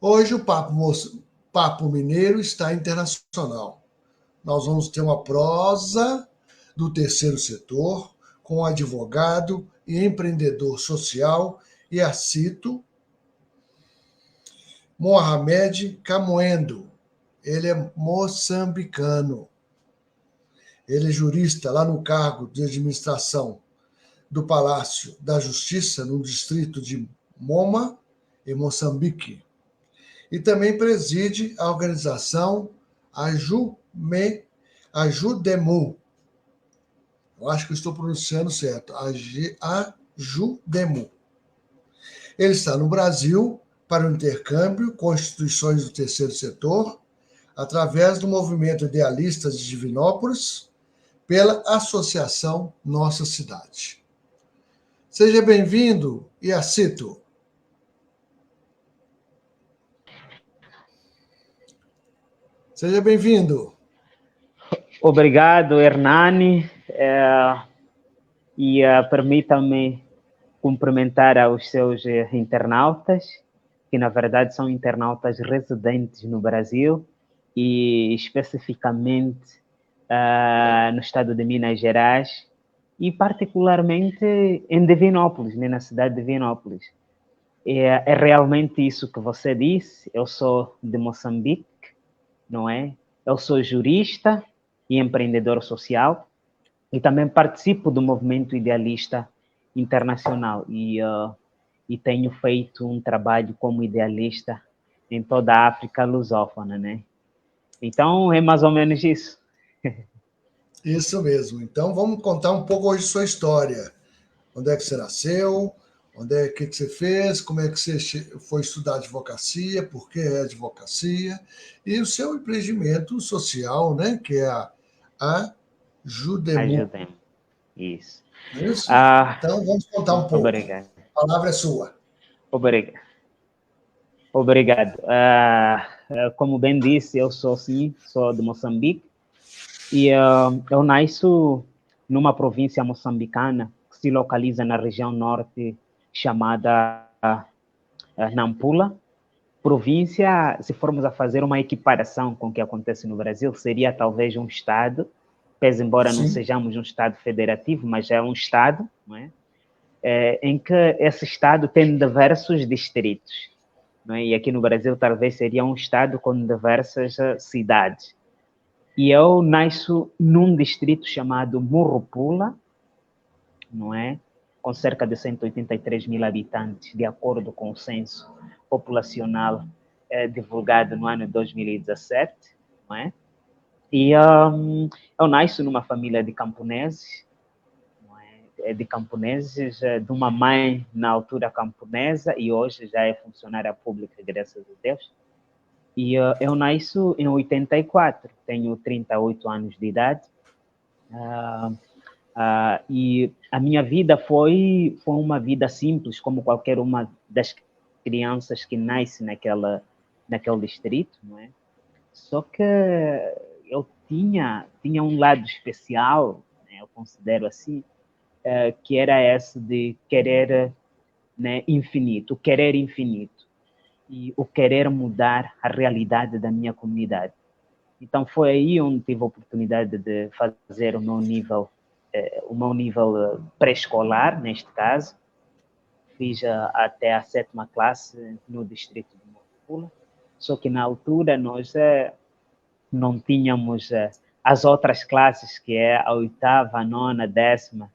Hoje o Papo Mineiro está internacional. Nós vamos ter uma prosa do terceiro setor com o advogado e empreendedor social Yacito Mohamed Camoendo. Ele é moçambicano. Ele é jurista lá no cargo de administração do Palácio da Justiça, no distrito de Moma, em Moçambique. E também preside a organização Ajudemu. Eu acho que eu estou pronunciando certo. Ajudemu. Ele está no Brasil para o intercâmbio com instituições do terceiro setor, através do movimento Idealistas de Divinópolis, pela Associação Nossa Cidade. Seja bem-vindo, Yacito. Seja bem-vindo. Obrigado, Hernani. Permita-me cumprimentar aos seus internautas, que na verdade são internautas residentes no Brasil e especificamente no estado de Minas Gerais e particularmente em Divinópolis, na cidade de Divinópolis. É realmente isso que você disse. Eu sou de Moçambique, não é? Eu sou jurista e empreendedor social e também participo do movimento idealista internacional e tenho feito um trabalho como idealista em toda a África lusófona, né? Então, é mais ou menos isso. Isso mesmo. Então, vamos contar um pouco hoje sua história. Onde é que você nasceu? Que você fez? Como é que você foi estudar advocacia? Por que é advocacia? E o seu empreendimento social, né? Que é a Judemu. Ajudem. Isso. É isso? Então, vamos contar um pouco. Obrigado. A palavra é sua. Obrigado. Como bem disse, eu sou de Moçambique e eu nasço numa província moçambicana que se localiza na região norte chamada Nampula. Província, se formos a fazer uma equiparação com o que acontece no Brasil, seria talvez um estado, pese embora não sejamos um estado federativo, mas é um estado, não é? Em que esse estado tem diversos distritos. Não é? E aqui no Brasil talvez seria um estado com diversas cidades. E eu nasço num distrito chamado Murupula, não é? Com cerca de 183 mil habitantes, de acordo com o censo populacional divulgado no ano 2017, não é? E eu nasço numa família de camponeses, de uma mãe na altura camponesa e hoje já é funcionária pública, graças a Deus. E eu nasço em 84, tenho 38 anos de idade. E a minha vida foi uma vida simples, como qualquer uma das crianças que nasce naquele distrito, não é? Só que eu tinha um lado especial, né, eu considero assim, que era esse de querer, né, infinito, o querer infinito e o querer mudar a realidade da minha comunidade. Então foi aí onde tive a oportunidade de fazer o meu nível pré-escolar, neste caso. Fiz até a 7ª classe no distrito de Motopula, só que na altura nós não tínhamos as outras classes, que é a 8ª, 9ª, 10ª,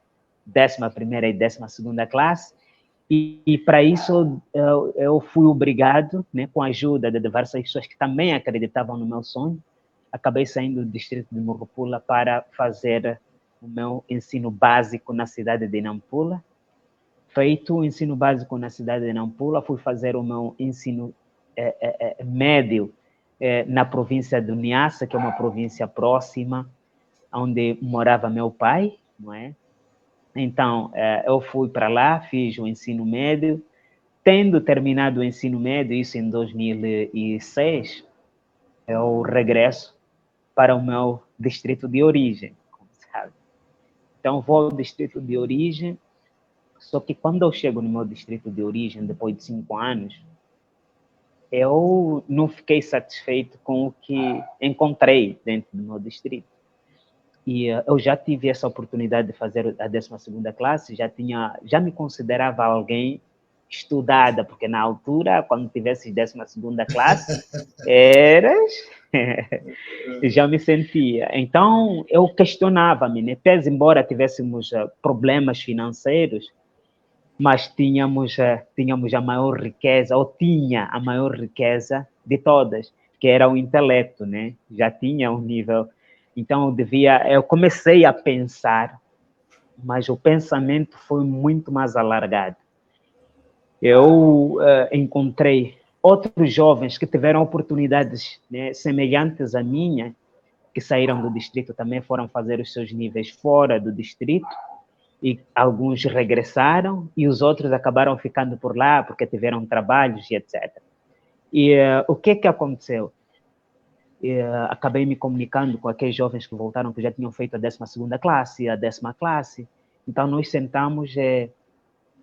11ª e 12ª classe, e para isso eu fui obrigado, né, com a ajuda de diversas pessoas que também acreditavam no meu sonho, acabei saindo do distrito de Murupula para fazer o meu ensino básico na cidade de Nampula. Feito o ensino básico na cidade de Nampula, fui fazer o meu ensino médio na província de Niassa, que é uma província próxima, onde morava meu pai, não é? Então, eu fui para lá, fiz o ensino médio. Tendo terminado o ensino médio, isso em 2006, eu regresso para o meu distrito de origem, como sabe. Então, vou ao distrito de origem, só que quando eu chego no meu distrito de origem, depois de 5 anos, eu não fiquei satisfeito com o que encontrei dentro do meu distrito. E eu já tive essa oportunidade de fazer a 12ª classe, já me considerava alguém estudada, porque na altura, quando tivesse 12ª classe, eras... já me sentia. Então, eu questionava-me, né? Pese embora tivéssemos problemas financeiros, mas tínhamos a maior riqueza, ou tinha a maior riqueza de todas, que era o intelecto, né? Já tinha um nível. Então, eu comecei a pensar, mas o pensamento foi muito mais alargado. Eu encontrei outros jovens que tiveram oportunidades, né, semelhantes à minha, que saíram do distrito também foram fazer os seus níveis fora do distrito, e alguns regressaram e os outros acabaram ficando por lá porque tiveram trabalhos e etc. E o que aconteceu? Acabei me comunicando com aqueles jovens que voltaram, que já tinham feito a 12ª classe, a 10ª classe. Então, nós sentamos,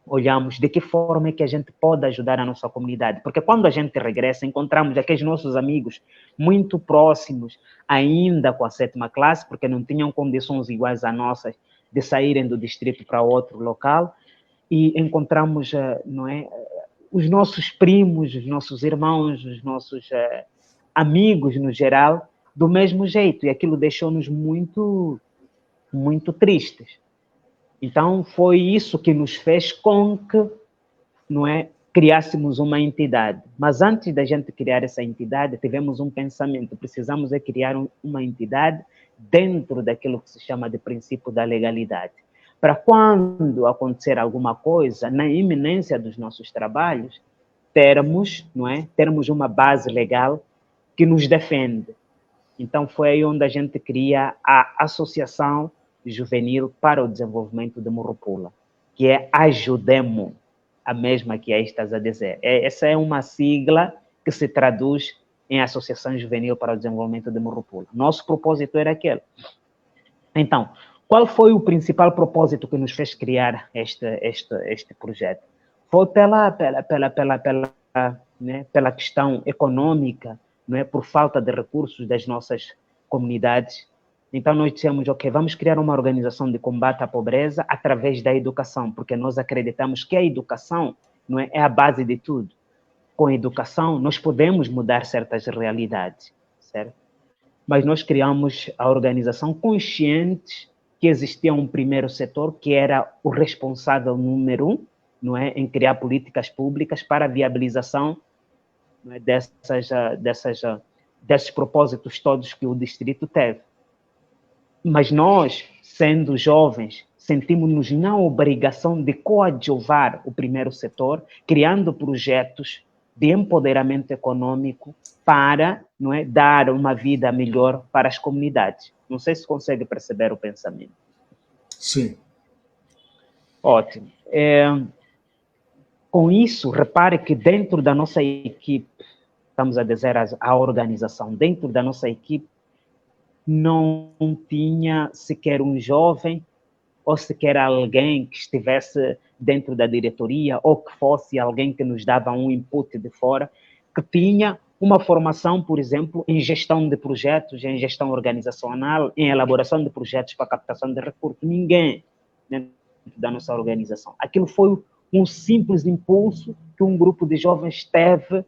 olhamos de que forma é que a gente pode ajudar a nossa comunidade. Porque quando a gente regressa, encontramos aqueles nossos amigos muito próximos, ainda com a 7ª classe, porque não tinham condições iguais a nossas de saírem do distrito para outro local, e encontramos, não é, os nossos primos, os nossos irmãos, os nossos amigos no geral, do mesmo jeito, e aquilo deixou-nos muito, muito tristes. Então, foi isso que nos fez com que, não é, criássemos uma entidade. Mas antes da gente criar essa entidade, tivemos um pensamento, precisamos criar uma entidade dentro daquilo que se chama de princípio da legalidade. Para quando acontecer alguma coisa, na iminência dos nossos trabalhos, termos uma base legal que nos defende. Então, foi aí onde a gente cria a Associação Juvenil para o Desenvolvimento de Morropula, que é Ajudemo, a mesma que aí estás a dizer. Essa é uma sigla que se traduz em Associação Juvenil para o Desenvolvimento de Morropula. Nosso propósito era aquele. Então, qual foi o principal propósito que nos fez criar este projeto? Foi pela questão econômica, não é? Por falta de recursos das nossas comunidades. Então, nós dissemos, ok, vamos criar uma organização de combate à pobreza através da educação, porque nós acreditamos que a educação, não é a base de tudo. Com a educação, nós podemos mudar certas realidades, certo? Mas nós criamos a organização conscientes que existia um primeiro setor que era o responsável número 1, não é, em criar políticas públicas para a viabilização, não é, desses propósitos todos que o distrito teve. Mas nós, sendo jovens, sentimos-nos na obrigação de coadjuvar o primeiro setor, criando projetos de empoderamento econômico para, não é, dar uma vida melhor para as comunidades. Não sei se consegue perceber o pensamento. Sim. Ótimo. Com isso, repare que dentro da nossa equipe, estamos a dizer a organização, dentro da nossa equipe, não tinha sequer um jovem ou sequer alguém que estivesse dentro da diretoria ou que fosse alguém que nos dava um input de fora, que tinha uma formação, por exemplo, em gestão de projetos, em gestão organizacional, em elaboração de projetos para captação de recursos. Ninguém dentro da nossa organização. Aquilo foi um simples impulso que um grupo de jovens teve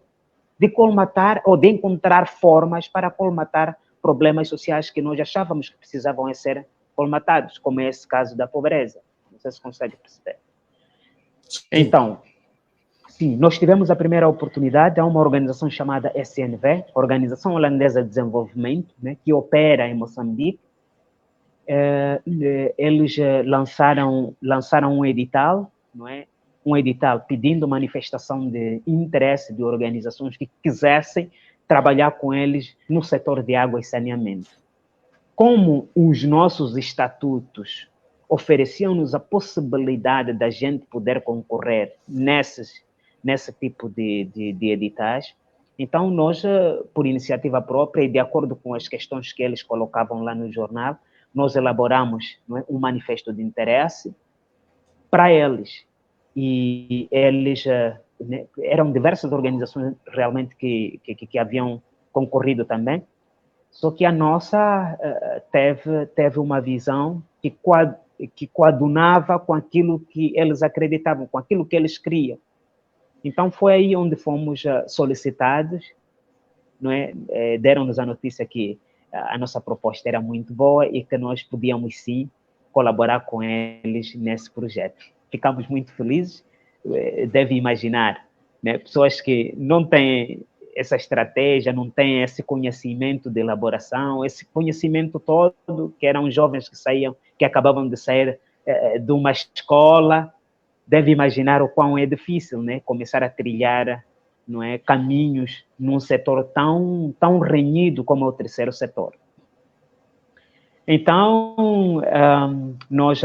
de colmatar ou de encontrar formas para colmatar problemas sociais que nós achávamos que precisavam ser colmatados, como é esse caso da pobreza. Não sei se consegue perceber. Sim. Então, sim, nós tivemos a primeira oportunidade a uma organização chamada SNV, Organização Holandesa de Desenvolvimento, né, que opera em Moçambique. Eles lançaram um edital, não é? Um edital pedindo manifestação de interesse de organizações que quisessem trabalhar com eles no setor de água e saneamento. Como os nossos estatutos ofereciam-nos a possibilidade da gente poder concorrer nesse tipo de editais, então nós, por iniciativa própria e de acordo com as questões que eles colocavam lá no jornal, nós elaboramos, não é, um manifesto de interesse para eles. E eles né, eram diversas organizações realmente que haviam concorrido também, só que a nossa teve uma visão que coadunava com aquilo que eles acreditavam, com aquilo que eles criam. Então, foi aí onde fomos solicitados, não é? Deram-nos a notícia que a nossa proposta era muito boa e que nós podíamos, sim, colaborar com eles nesse projeto. Ficamos muito felizes, deve imaginar, né? Pessoas que não têm essa estratégia, não têm esse conhecimento de elaboração, esse conhecimento todo, que eram jovens que acabavam de sair de uma escola, deve imaginar o quão é difícil, né? Começar a trilhar, não é, caminhos num setor tão renhido como é o terceiro setor. Então, nós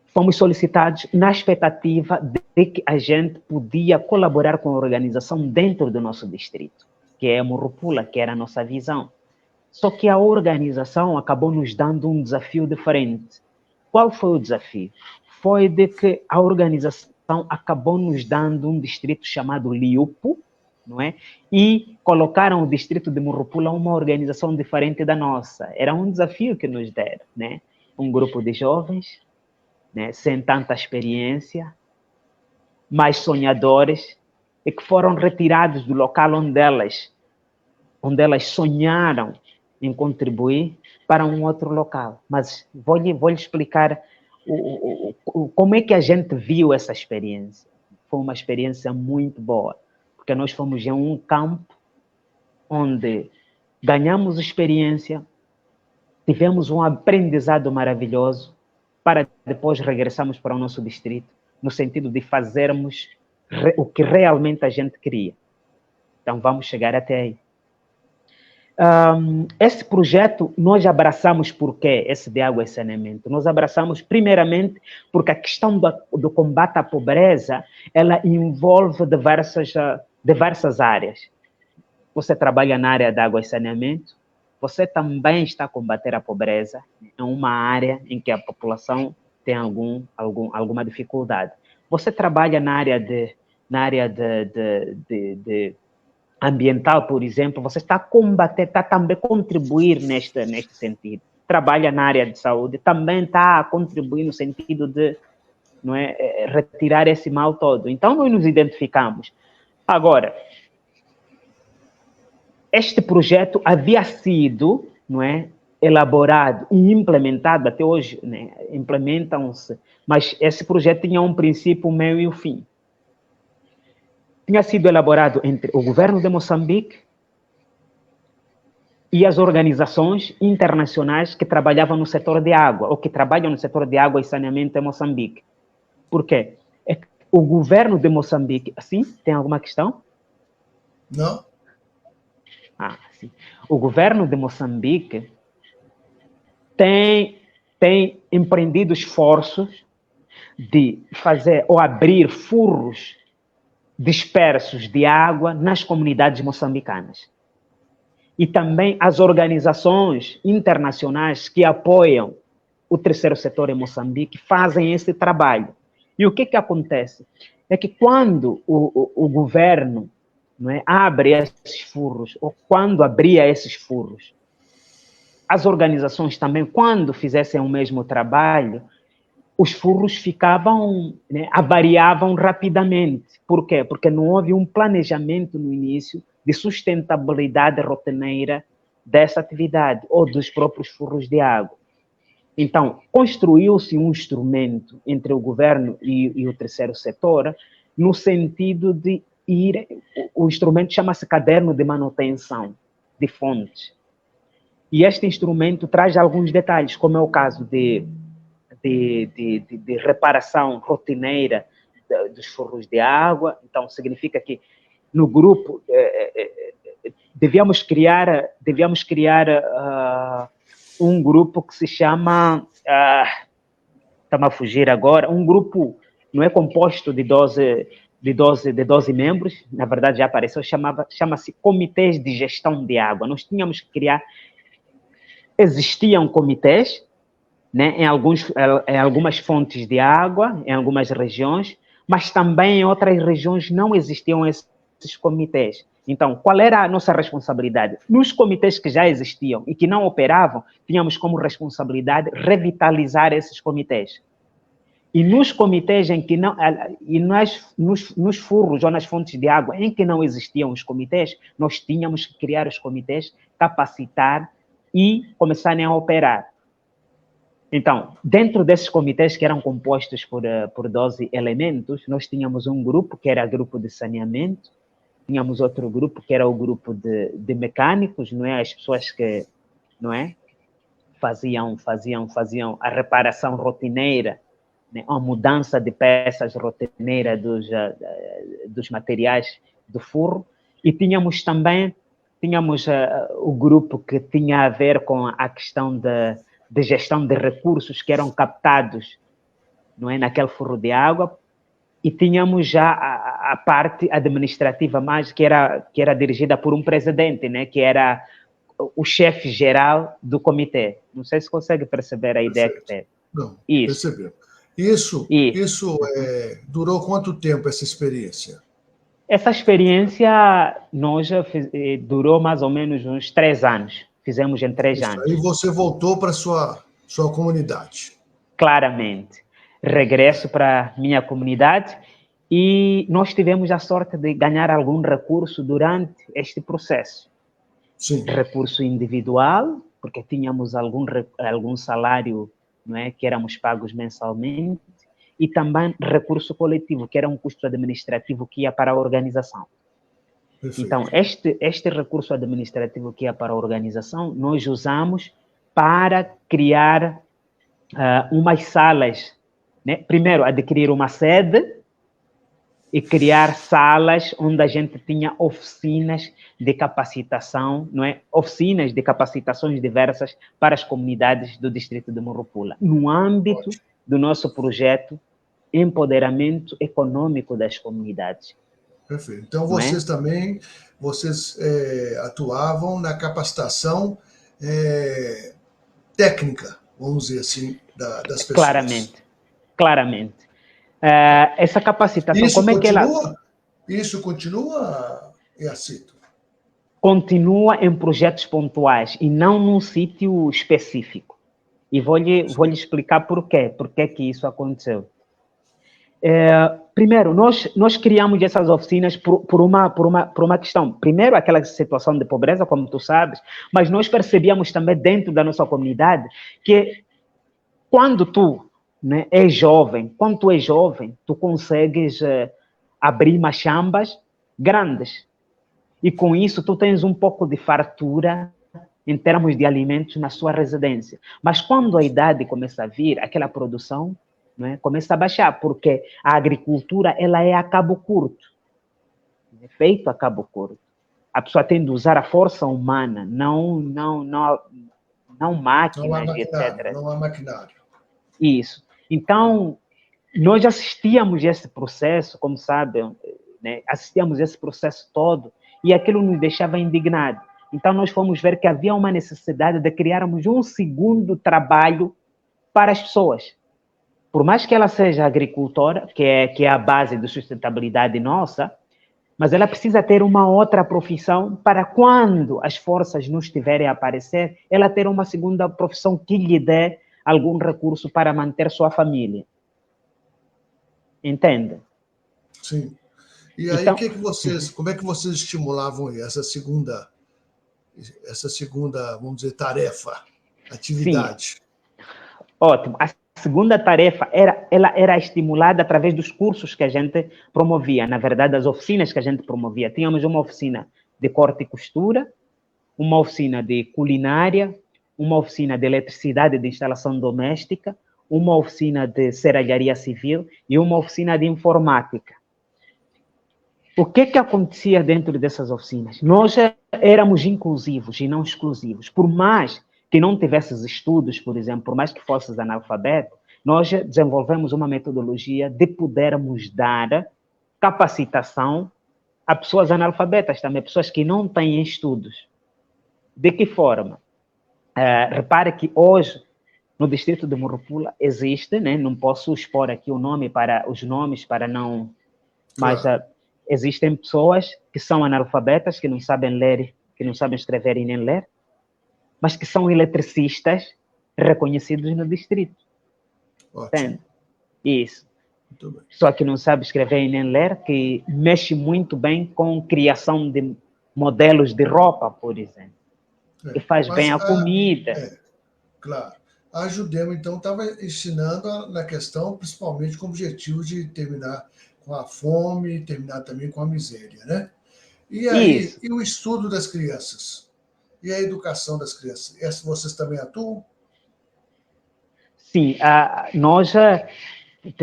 fomos solicitados na expectativa de que a gente podia colaborar com a organização dentro do nosso distrito, que é a Murupula, que era a nossa visão. Só que a organização acabou nos dando um desafio diferente. Qual foi o desafio? Foi de que a organização acabou nos dando um distrito chamado Liupo, não é? E colocaram o distrito de Murupula uma organização diferente da nossa. Era um desafio que nos deram, né? Um grupo de jovens, né, sem tanta experiência, mais sonhadores, e que foram retirados do local onde elas sonharam em contribuir para um outro local. Mas vou-lhe explicar como é que a gente viu essa experiência. Foi uma experiência muito boa, porque nós fomos em um campo onde ganhamos experiência, tivemos um aprendizado maravilhoso, para depois regressarmos para o nosso distrito, no sentido de fazermos o que realmente a gente queria. Então, vamos chegar até aí. Esse projeto nós abraçamos por quê? Esse de água e saneamento. Nós abraçamos primeiramente porque a questão do combate à pobreza, ela envolve diversas áreas. Você trabalha na área da água e saneamento, você também está a combater a pobreza em uma área em que a população tem alguma dificuldade. Você trabalha na área de ambiental, por exemplo, você está a combater, está também a contribuir neste sentido. Trabalha na área de saúde, também está a contribuir no sentido de, não é, retirar esse mal todo. Então, nós nos identificamos. Agora, este projeto havia sido, não é, elaborado e implementado, até hoje, né, implementam-se, mas esse projeto tinha um princípio, um meio e um fim. Tinha sido elaborado entre o governo de Moçambique e as organizações internacionais que trabalhavam no setor de água, ou que trabalham no setor de água e saneamento em Moçambique. Por quê? O governo de Moçambique... Sim? Tem alguma questão? Não. Sim. O governo de Moçambique tem empreendido esforços de fazer ou abrir furros dispersos de água nas comunidades moçambicanas. E também as organizações internacionais que apoiam o terceiro setor em Moçambique fazem esse trabalho. E o que acontece? É que quando o governo, não é, abre esses furros, ou quando abria esses furros, as organizações também, quando fizessem o mesmo trabalho, os furros ficavam, né, avariavam rapidamente. Por quê? Porque não houve um planejamento no início de sustentabilidade rotineira dessa atividade ou dos próprios furros de água. Então, construiu-se um instrumento entre o governo e o terceiro setor no sentido de o instrumento chama-se Caderno de Manutenção de Fontes. E este instrumento traz alguns detalhes, como é o caso de reparação rotineira dos furros de água. Então, significa que no grupo devíamos criar um grupo que se chama, está-me a fugir agora, um grupo não é composto de 12 membros, na verdade já apareceu, chama-se Comitês de Gestão de Água. Nós tínhamos que criar, existiam comitês, né, em algumas fontes de água, em algumas regiões, mas também em outras regiões não existiam esses comitês. Então, qual era a nossa responsabilidade? Nos comitês que já existiam e que não operavam, tínhamos como responsabilidade revitalizar esses comitês. E nos comitês em que não, e nos furros ou nas fontes de água em que não existiam os comitês, nós tínhamos que criar os comitês, capacitar e começarem a operar. Então, dentro desses comitês que eram compostos por 12 elementos, nós tínhamos um grupo que era o grupo de saneamento, tínhamos outro grupo que era o grupo de mecânicos, não é? As pessoas que, não é? Faziam a reparação rotineira, né? A mudança de peças rotineira dos materiais do furro. E tínhamos também o grupo que tinha a ver com a questão de gestão de recursos que eram captados, não é? Naquele furro de água. E tínhamos já a parte administrativa mais que era dirigida por um presidente, né? Que era o chefe geral do comitê. Não sei se consegue perceber a ideia que tem. Não, percebeu. Isso durou quanto tempo essa experiência? Essa experiência durou mais ou menos uns 3 anos. Fizemos em 3 anos. Aí você voltou para sua comunidade. Claramente. Regresso para minha comunidade e nós tivemos a sorte de ganhar algum recurso durante este processo. Sim. Recurso individual, porque tínhamos algum salário, não é, que éramos pagos mensalmente, e também recurso coletivo, que era um custo administrativo que ia para a organização. Perfeito. Então, este recurso administrativo que ia para a organização, nós usamos para criar umas salas, né? Primeiro, adquirir uma sede e criar salas onde a gente tinha oficinas de capacitação, não é? Oficinas de capacitações diversas para as comunidades do distrito de Morropula, no âmbito do nosso projeto Empoderamento Econômico das Comunidades. Perfeito. Então, vocês também atuavam na capacitação técnica, vamos dizer assim, das pessoas. Claramente. Essa capacitação, Isso como é que ela... Isso continua, Yacito? Continua em projetos pontuais e não num sítio específico. E vou lhe explicar por quê. Por que que isso aconteceu. Primeiro, nós criamos essas oficinas por uma questão. Primeiro, aquela situação de pobreza, como tu sabes, mas nós percebíamos também dentro da nossa comunidade que quando tu, né, és jovem, tu consegues abrir machambas grandes. E com isso, tu tens um pouco de fartura em termos de alimentos na sua residência. Mas quando a idade começa a vir, aquela produção, né, começa a baixar, porque a agricultura ela é a cabo curto. É feito a cabo curto. A pessoa tem de usar a força humana, não máquinas, etc. Não há maquinário. Isso. Então, nós assistíamos esse processo, como sabem, né, assistíamos esse processo todo, e aquilo nos deixava indignados. Então, nós fomos ver que havia uma necessidade de criarmos um segundo trabalho para as pessoas. Por mais que ela seja agricultora, que é a base da sustentabilidade nossa, mas ela precisa ter uma outra profissão para quando as forças não estiverem a aparecer, ela ter uma segunda profissão que lhe dê algum recurso para manter sua família. Entende? Sim. E aí, então, como é que vocês estimulavam essa segunda, vamos dizer, tarefa, atividade? Sim. Ótimo. A segunda tarefa ela era estimulada através dos cursos que a gente promovia, na verdade, as oficinas que a gente promovia. Tínhamos uma oficina de corte e costura, uma oficina de culinária, uma oficina de eletricidade e de instalação doméstica, uma oficina de serralharia civil e uma oficina de informática. O que acontecia dentro dessas oficinas? Nós éramos inclusivos e não exclusivos. Por mais que não tivesses estudos, por exemplo, por mais que fosses analfabeto, nós desenvolvemos uma metodologia de podermos dar capacitação a pessoas analfabetas também, pessoas que não têm estudos. De que forma? Repare que hoje No distrito de Morropula existe, né? Não posso expor aqui os nomes para não, mas Claro. existem pessoas que são analfabetas, que não sabem ler, que não sabem escrever e nem ler, mas que são eletricistas reconhecidos no distrito. Ótimo. Entende? Isso. Muito bem. Só que não sabe escrever e nem ler, que mexe muito bem com criação de modelos de roupa, por exemplo. Que faz bem a comida. Claro. A Judema, então, estava ensinando na questão, principalmente com o objetivo de terminar com a fome, terminar também com a miséria, né? E aí, Isso. e o estudo das crianças? E a educação das crianças? Essa vocês também atuam? Sim, nós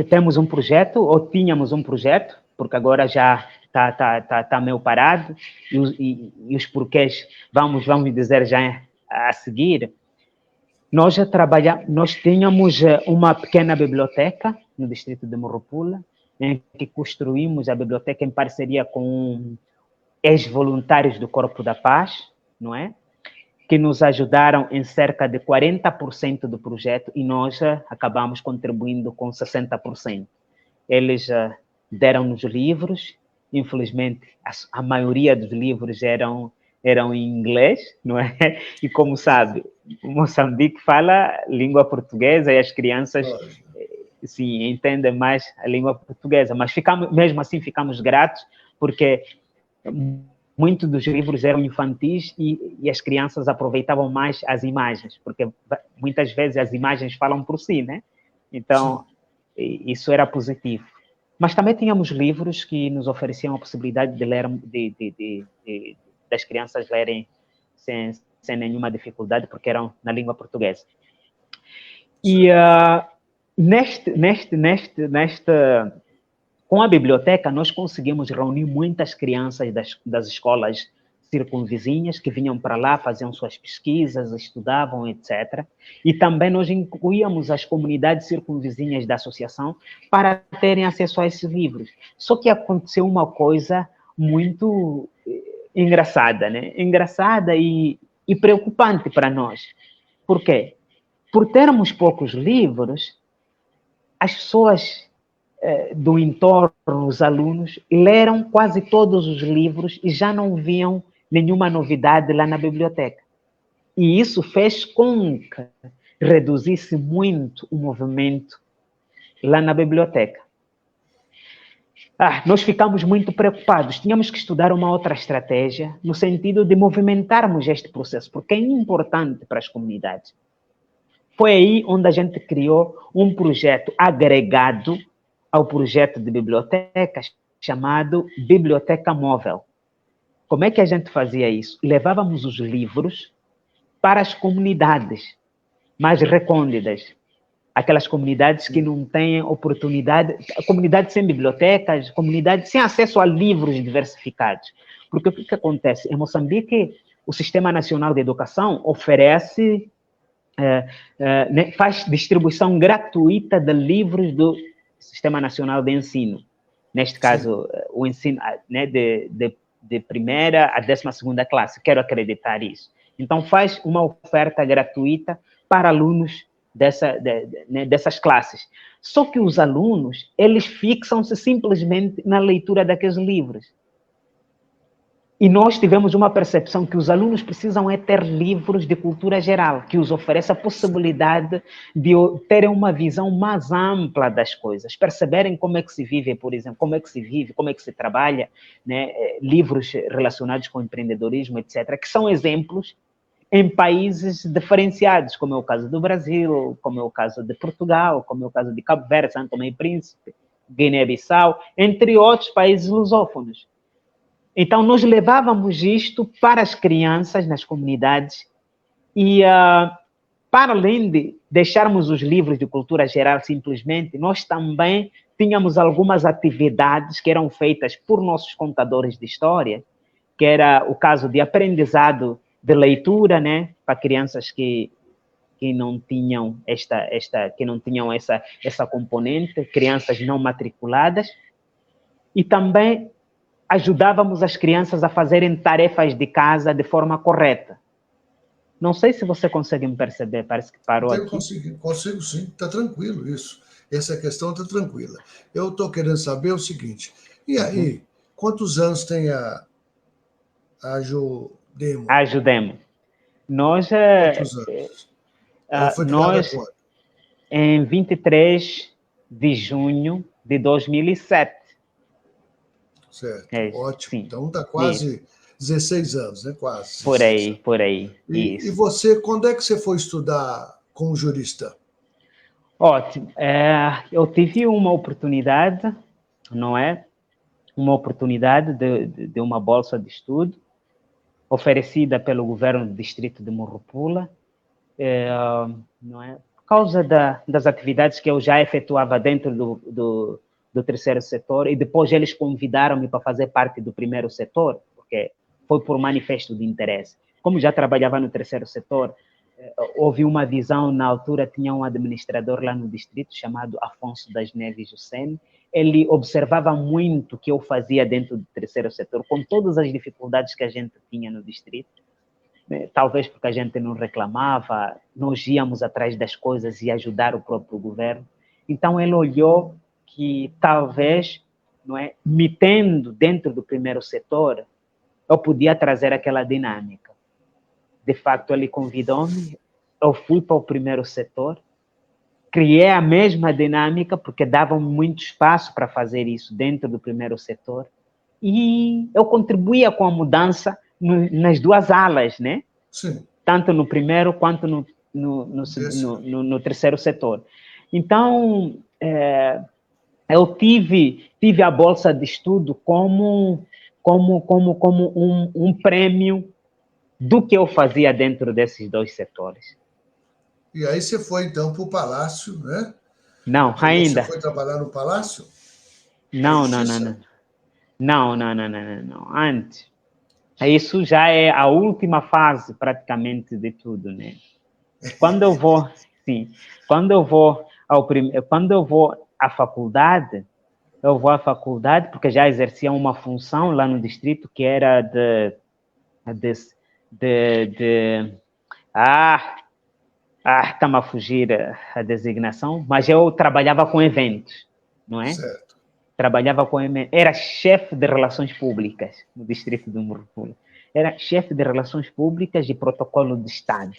temos um projeto, ou tínhamos um projeto, porque agora já está meio parado, e os porquês vamos dizer já a seguir. Nós tínhamos uma pequena biblioteca no distrito de Morropula, em que construímos a biblioteca em parceria com ex-voluntários do Corpo da Paz, não é? Que nos ajudaram em cerca de 40% do projeto e nós acabamos contribuindo com 60%. Eles deram-nos livros, infelizmente a maioria dos livros eram em inglês, não é? E como sabe, Moçambique fala língua portuguesa e as crianças sim, entendem mais a língua portuguesa, mas mesmo assim ficamos gratos porque muitos dos livros eram infantis e as crianças aproveitavam mais as imagens, porque muitas vezes as imagens falam por si, né? Então, isso era positivo. Mas também tínhamos livros que nos ofereciam a possibilidade de ler, das crianças lerem sem nenhuma dificuldade, porque eram na língua portuguesa. E com a biblioteca, nós conseguimos reunir muitas crianças das escolas circunvizinhas que vinham para lá, faziam suas pesquisas, estudavam, etc. E também nós incluíamos as comunidades circunvizinhas da associação para terem acesso a esses livros. Só que aconteceu uma coisa muito engraçada, né? Engraçada e preocupante para nós. Por quê? Por termos poucos livros, as pessoas do entorno, os alunos, leram quase todos os livros e já não viam nenhuma novidade lá na biblioteca. E isso fez com que reduzisse muito o movimento lá na biblioteca. Nós ficamos muito preocupados. Tínhamos que estudar uma outra estratégia no sentido de movimentarmos este processo, porque é importante para as comunidades. Foi aí onde a gente criou um projeto agregado ao projeto de bibliotecas chamado Biblioteca Móvel. Como é que a gente fazia isso? Levávamos os livros para as comunidades mais recônditas, aquelas comunidades que não têm oportunidade, comunidades sem bibliotecas, comunidades sem acesso a livros diversificados. Porque o que acontece? Em Moçambique, o Sistema Nacional de Educação oferece, faz distribuição gratuita de livros do Sistema Nacional de Ensino. Neste caso, o ensino, né, de primeira a 12ª classe. Quero acreditar isso. Então, faz uma oferta gratuita para alunos dessas classes. Só que os alunos, eles fixam-se simplesmente na leitura daqueles livros. E nós tivemos uma percepção que os alunos precisam ter livros de cultura geral, que os ofereça a possibilidade de terem uma visão mais ampla das coisas, perceberem como é que se vive, por exemplo, como é que se vive, como é que se trabalha, né? Livros relacionados com empreendedorismo, etc., que são exemplos em países diferenciados, como é o caso do Brasil, como é o caso de Portugal, como é o caso de Cabo Verde, São Tomé e Príncipe, Guiné-Bissau, entre outros países lusófonos. Então, nós levávamos isto para as crianças nas comunidades e, para além de deixarmos os livros de cultura geral simplesmente, nós também tínhamos algumas atividades que eram feitas por nossos contadores de história, que era o caso de aprendizado de leitura, né, para crianças que não tinham essa componente, crianças não matriculadas, e também ajudávamos as crianças a fazerem tarefas de casa de forma correta. Não sei se você consegue me perceber, parece que parou Eu aqui. consigo sim, está tranquilo isso. Essa questão está tranquila. Eu estou querendo saber o seguinte, e aí, quantos anos tem a Jodemo? Ajudemos. Nós, Quantos anos? Ela foi criada nós, quando? em 23 de junho de 2007. Certo, ótimo. Sim, Então está isso. quase 16 anos, né? Quase Por 16 aí, anos. por aí, E isso. você, quando é que você foi estudar como jurista? Ótimo. Eu tive uma oportunidade, não é? Uma oportunidade de uma bolsa de estudo oferecida pelo governo do distrito de Morropula, não é? Por causa das atividades que eu já efetuava dentro do terceiro setor, e depois eles convidaram-me para fazer parte do primeiro setor, porque foi por manifesto de interesse. Como já trabalhava no terceiro setor, houve uma visão, na altura tinha um administrador lá no distrito chamado Afonso das Neves Jussene. Ele observava muito o que eu fazia dentro do terceiro setor, com todas as dificuldades que a gente tinha no distrito, né? Talvez porque a gente não reclamava, nós íamos atrás das coisas e ajudar o próprio governo. Então ele olhou que talvez, não é, me tendo dentro do primeiro setor, eu podia trazer aquela dinâmica. De facto, ele convidou-me, eu fui para o primeiro setor, criei a mesma dinâmica, porque davam muito espaço para fazer isso dentro do primeiro setor, e eu contribuía com a mudança nas duas alas, né? Sim. Tanto no primeiro quanto no terceiro setor. Então, eu tive a bolsa de estudo como um prêmio do que eu fazia dentro desses dois setores. E aí você foi, então, para o Palácio, né? Não, Você ainda. foi trabalhar no Palácio da Não, não, não, Justiça? não. Não, não, não, não, não, não. Antes. Isso já é a última fase, praticamente, de tudo, né? Quando eu vou, sim, quando eu vou à faculdade, eu vou à faculdade porque já exercia uma função lá no distrito que era de, de está-me a fugir a designação, mas eu trabalhava com eventos, não é? Certo. Trabalhava com eventos, era chefe de relações públicas no distrito de Morropula. Era chefe de relações públicas e protocolo de Estado.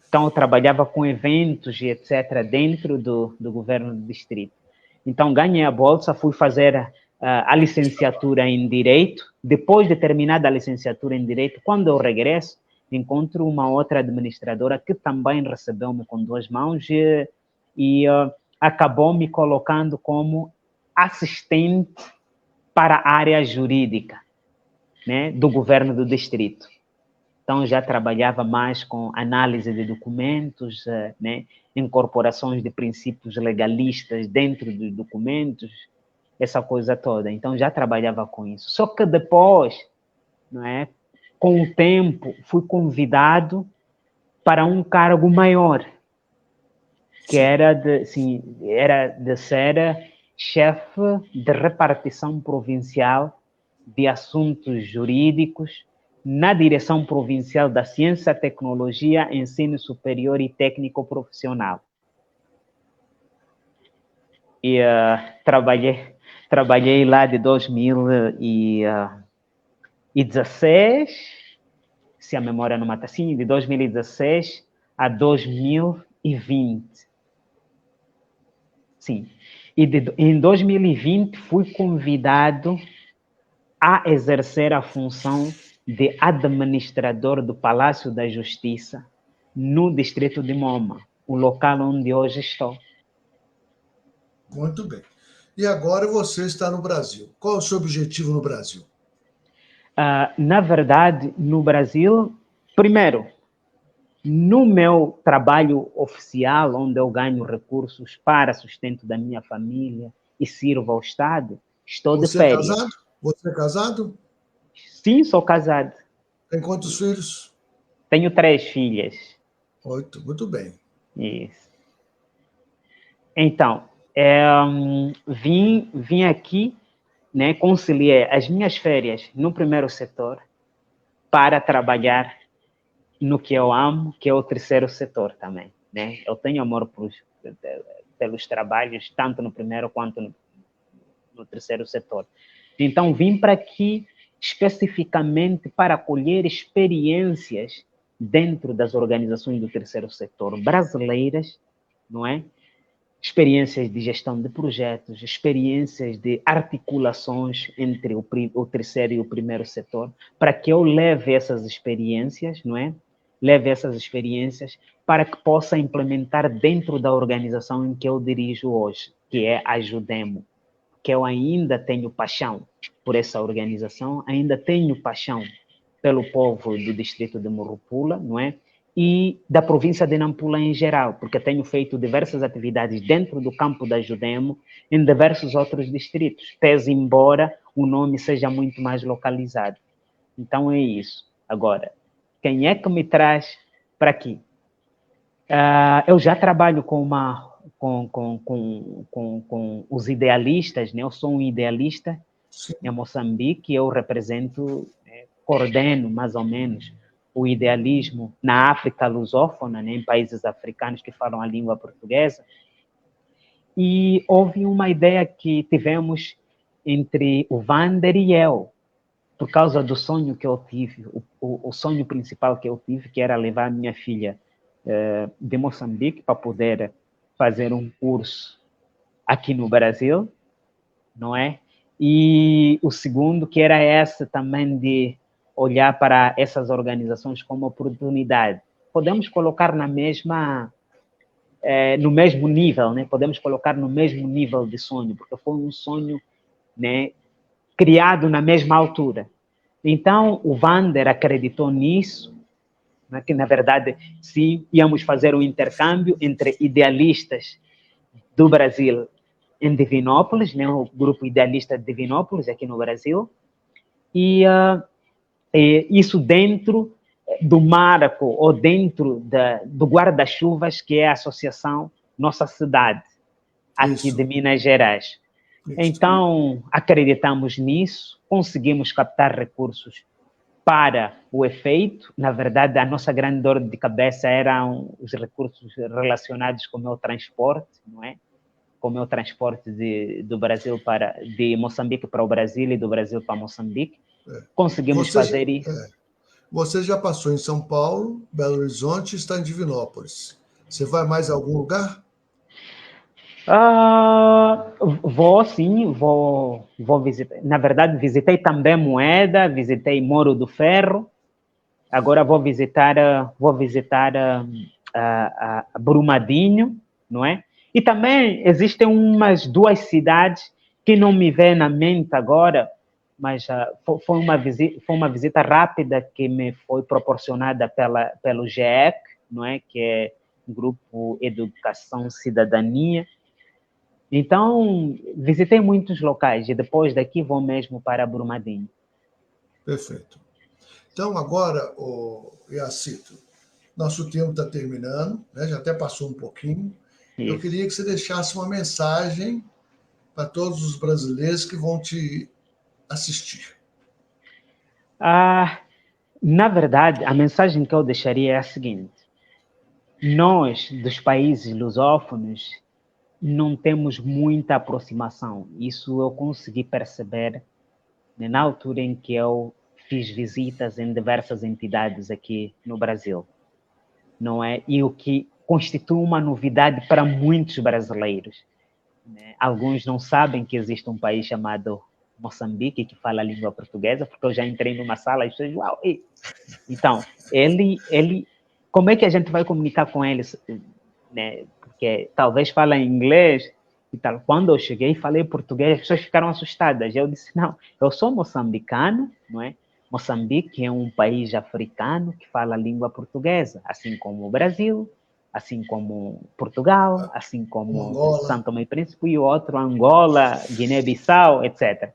Então, eu trabalhava com eventos e etc. dentro do governo do distrito. Então, ganhei a bolsa, fui fazer a licenciatura em Direito. Depois de terminada a licenciatura em Direito, quando eu regresso, encontro uma outra administradora que também recebeu-me com duas mãos e acabou me colocando como assistente para a área jurídica, né, do governo do distrito. Então, já trabalhava mais com análise de documentos, né, incorporações de princípios legalistas dentro dos documentos, essa coisa toda. Então, já trabalhava com isso. Só que depois, não é, com o tempo, fui convidado para um cargo maior, que era de ser chefe de repartição provincial de assuntos jurídicos na Direção Provincial da Ciência, Tecnologia, Ensino Superior e Técnico Profissional. E trabalhei lá de 2016, se a memória não mata, sim, de 2016 a 2020. Sim. E em 2020 fui convidado a exercer a função de administrador do Palácio da Justiça no distrito de Moma, o local onde hoje estou. Muito bem. E agora você está no Brasil. Qual é o seu objetivo no Brasil? Na verdade, no Brasil, primeiro, no meu trabalho oficial, onde eu ganho recursos para sustento da minha família e sirvo ao Estado, estou de Você é férias. casado? Você é casado? Sim, sou casado. Tem quantos filhos? Tenho 3 filhas. 8. Muito bem. Isso. Então, vim aqui, né, conciliei as minhas férias no primeiro setor para trabalhar no que eu amo, que é o terceiro setor também, né? Eu tenho amor pelos trabalhos, tanto no primeiro quanto no terceiro setor. Então, vim para aqui especificamente para colher experiências dentro das organizações do terceiro setor brasileiras, não é? Experiências de gestão de projetos, experiências de articulações entre o terceiro e o primeiro setor, para que eu leve essas experiências, não é? Leve essas experiências para que possa implementar dentro da organização em que eu dirijo hoje, que é a Judemo, que eu ainda tenho paixão por essa organização, ainda tenho paixão pelo povo do distrito de Morropula, não é? E da província de Nampula em geral, porque tenho feito diversas atividades dentro do campo da Judemo, em diversos outros distritos, pese embora o nome seja muito mais localizado. Então é isso. Agora, quem é que me traz para aqui? Eu já trabalho com os idealistas, né? Eu sou um idealista. Sim. Em Moçambique, eu represento, coordeno mais ou menos o idealismo na África lusófona, né? Em países africanos que falam a língua portuguesa. E houve uma ideia que tivemos entre o Vander e eu, por causa do sonho que eu tive, o sonho principal que eu tive, que era levar minha filha de Moçambique para poder fazer um curso aqui no Brasil, não é? E o segundo, que era essa também de olhar para essas organizações como oportunidade. Podemos colocar no mesmo nível, né? Podemos colocar no mesmo nível de sonho, porque foi um sonho, né, criado na mesma altura. Então, o Vander acreditou nisso, né, que, na verdade, sim, íamos fazer um intercâmbio entre idealistas do Brasil em Divinópolis, né, o grupo idealista de Divinópolis, aqui no Brasil, e isso dentro do marco ou dentro do guarda-chuvas, que é a Associação Nossa Cidade, aqui de Minas Gerais. Então, acreditamos nisso, conseguimos captar recursos para o efeito. Na verdade, a nossa grande dor de cabeça eram os recursos relacionados com o meu transporte, não é? Com o meu transporte do Brasil de Moçambique para o Brasil e do Brasil para Moçambique. Conseguimos fazer isso. Você já passou em São Paulo, Belo Horizonte e está em Divinópolis. Você vai mais a algum lugar? Vou visitar. Na verdade, visitei também Moeda, visitei Moro do Ferro. Agora vou visitar Brumadinho, não é? E também existem umas 2 cidades que não me vêm na mente agora, mas foi uma visita rápida que me foi proporcionada pelo GEC, não é? Que é o Grupo Educação Cidadania. Então, visitei muitos locais e depois daqui vou mesmo para Brumadinho. Perfeito. Então, agora, Iacito, nosso tempo está terminando, né? Já até passou um pouquinho. Isso. Eu queria que você deixasse uma mensagem para todos os brasileiros que vão te assistir. Na verdade, a mensagem que eu deixaria é a seguinte: nós, dos países lusófonos, não temos muita aproximação. Isso eu consegui perceber, né, na altura em que eu fiz visitas em diversas entidades aqui no Brasil, não é? E o que constitui uma novidade para muitos brasileiros, né? Alguns não sabem que existe um país chamado Moçambique que fala a língua portuguesa, porque eu já entrei numa sala e pessoas, uau! Então, como é que a gente vai comunicar com eles, né? Porque talvez fala inglês e tal. Quando eu cheguei e falei português, as pessoas ficaram assustadas. Eu disse, não, eu sou moçambicano, não é? Moçambique é um país africano que fala a língua portuguesa, assim como o Brasil, assim como Portugal, assim como São Tomé e Príncipe e o outro, Angola, Guiné-Bissau, etc.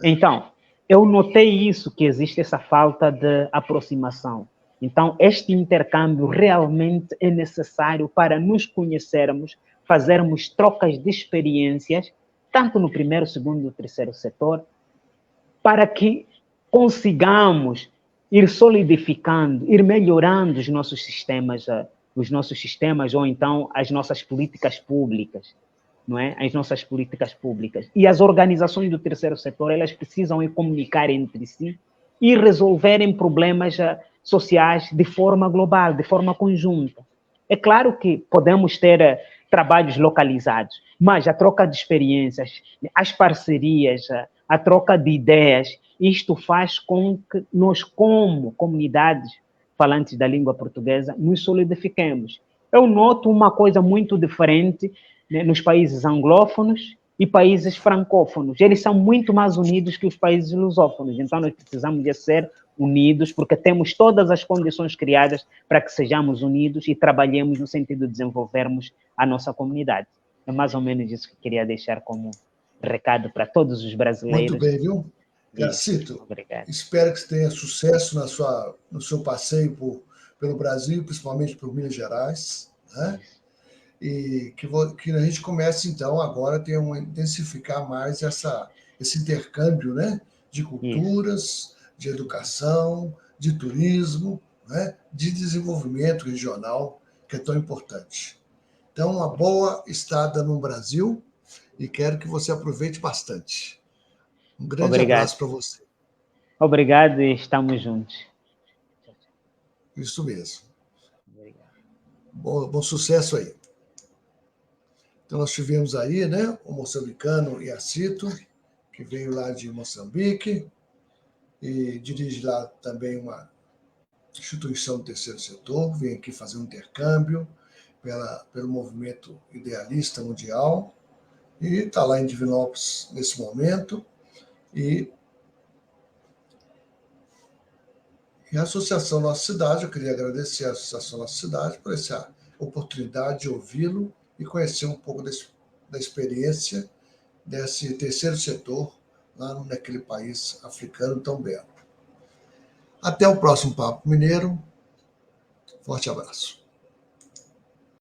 Então, eu notei isso, que existe essa falta de aproximação. Então, este intercâmbio realmente é necessário para nos conhecermos, fazermos trocas de experiências, tanto no primeiro, segundo e terceiro setor, para que consigamos ir solidificando, ir melhorando os nossos sistemas ou então as nossas políticas públicas, não é? As nossas políticas públicas. E as organizações do terceiro setor, elas precisam comunicar entre si e resolverem problemas sociais de forma global, de forma conjunta. É claro que podemos ter trabalhos localizados, mas a troca de experiências, as parcerias, a troca de ideias, isto faz com que nós, como comunidades falantes da língua portuguesa, nos solidifiquemos. Eu noto uma coisa muito diferente, né, nos países anglófonos e países francófonos. Eles são muito mais unidos que os países lusófonos, então nós precisamos de ser unidos, porque temos todas as condições criadas para que sejamos unidos e trabalhemos no sentido de desenvolvermos a nossa comunidade. É mais ou menos isso que eu queria deixar como recado para todos os brasileiros. Muito bem, viu? Gacito, espero que você tenha sucesso no seu passeio pelo Brasil, principalmente por Minas Gerais, né? E que a gente comece, então, agora a intensificar mais esse intercâmbio, né? De culturas, de educação, de turismo, né? De desenvolvimento regional, que é tão importante. Então, uma boa estada no Brasil e quero que você aproveite bastante. Um grande abraço para você. Obrigado e estamos juntos. Isso mesmo. Bom sucesso aí. Então, nós tivemos aí, né, o moçambicano Iacito, que veio lá de Moçambique e dirige lá também uma instituição do terceiro setor, vem aqui fazer um intercâmbio pelo movimento idealista mundial e está lá em Divinópolis nesse momento. E a Associação Nossa Cidade, eu queria agradecer à Associação Nossa Cidade por essa oportunidade de ouvi-lo e conhecer um pouco da experiência desse terceiro setor lá naquele país africano tão belo. Até o próximo Papo Mineiro. Forte abraço.